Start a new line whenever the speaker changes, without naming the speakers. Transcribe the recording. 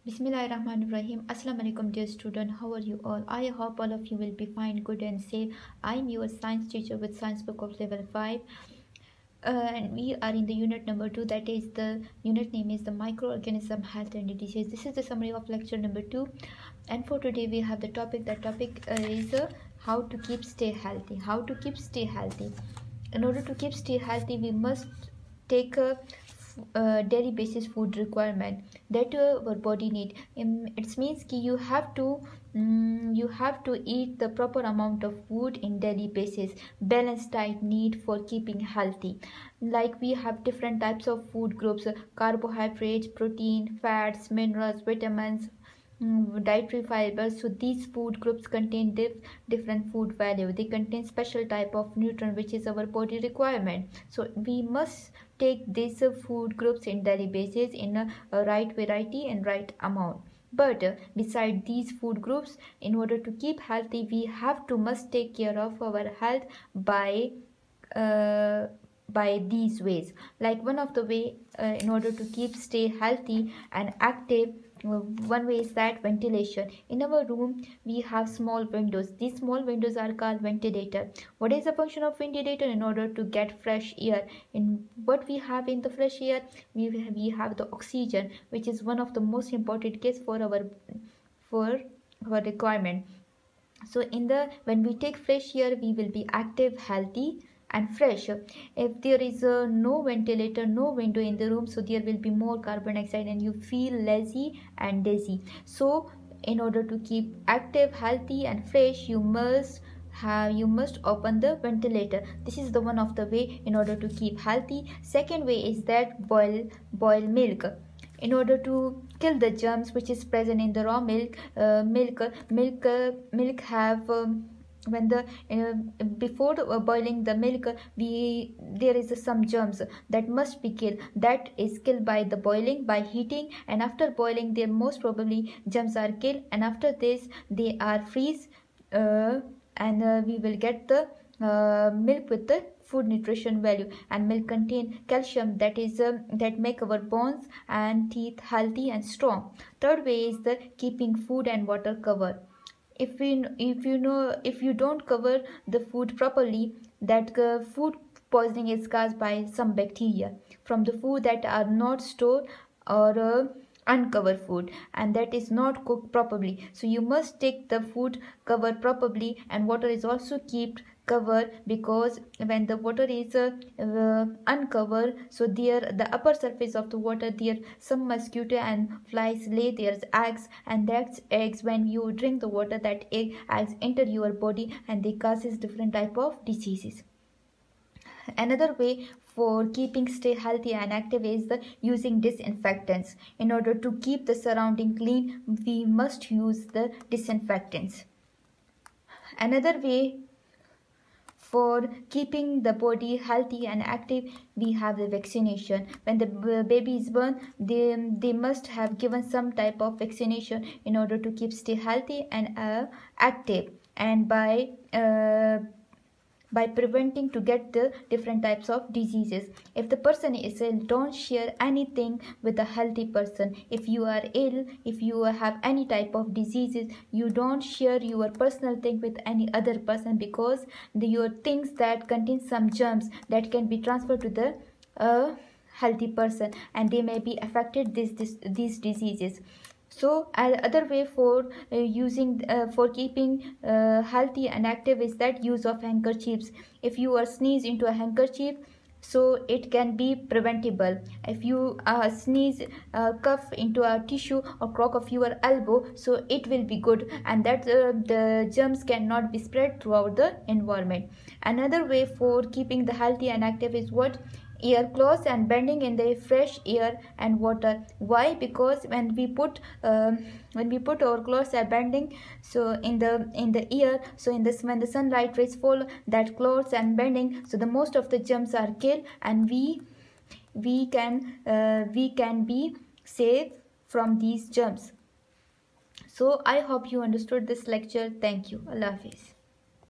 Bismillahirrahmanirrahim. Assalamu alaikum, dear student. How are you all? I hope all of you will be fine, good, and safe. I'm your science teacher with Science Book of Level 5. And we are in the unit number 2. That is, the unit name is the Microorganism Health and Disease. This is the summary of lecture number 2. And for today, we have the topic. That topic is how to keep stay healthy. How to keep stay healthy. In order to keep stay healthy, we must take a daily basis food requirement that our body need. It means ki you have to eat the proper amount of food in daily basis. Balanced diet need for keeping healthy. Like we have different types of food groups: carbohydrates, protein, fats, minerals, vitamins, dietary fibers. So these food groups contain different food value. They contain special type of nutrient which is our body requirement. So we must take these food groups in daily basis in a right variety and right amount. But beside these food groups, in order to keep healthy, we must take care of our health by these ways. Like one of the way in order to stay healthy and active, one way is that ventilation. In our room we have small windows. These small windows are called ventilator. What is the function of ventilator? In order to get fresh air. In what we have in the fresh air, we have the oxygen, which is one of the most important case for our requirement. So when we take fresh air, we will be active, healthy and fresh. If there is no ventilator, no window in the room, so there will be more carbon dioxide and you feel lazy and dizzy. So in order to keep active, healthy and fresh, you must open the ventilator. This is the one of the way in order to keep healthy. Second way is that boil milk. In order to kill the germs which is present in the raw milk, milk have when the before boiling the milk, there is some germs that must be killed. That is killed by the boiling, by heating, and after boiling there most probably germs are killed, and after this they are freeze, and we will get the milk with the food nutrition value. And milk contain calcium that make our bones and teeth healthy and strong. Third way is the keeping food and water cover. If you don't cover the food properly, that food poisoning is caused by some bacteria from the food that are not stored or uncovered food, and that is not cooked properly. So you must take the food covered properly, and water is also kept cover, because when the water is uncovered, so there the upper surface of the water, there some mosquito and flies lay their eggs, and that's eggs, when you drink the water, that eggs enter your body and they causes different type of diseases. Another way for keeping stay healthy and active is the using disinfectants. In order to keep the surrounding clean, we must use the disinfectants. Another way for keeping the body healthy and active, we have the vaccination. When the baby is born, they must have given some type of vaccination in order to keep stay healthy and active, and by preventing to get the different types of diseases. If the person is ill, don't share anything with a healthy person. If you are ill, if you have any type of diseases, you don't share your personal thing with any other person, because your things that contain some germs that can be transferred to the healthy person, and they may be affected these diseases. So other way for for keeping healthy and active is that use of handkerchiefs. If you are sneeze into a handkerchief, so it can be preventable. If you sneeze, cough into a tissue or crock of your elbow, so it will be good, and that the germs cannot be spread throughout the environment. Another way for keeping the healthy and active is what? Ear close and bending in the fresh air and water. Why? Because when we put our clothes are bending, so in the ear, so when the sunlight rays fall, that clothes and bending, so the most of the germs are killed, and we can be safe from these germs. So I hope you understood this lecture. Thank you. Allah Hafiz.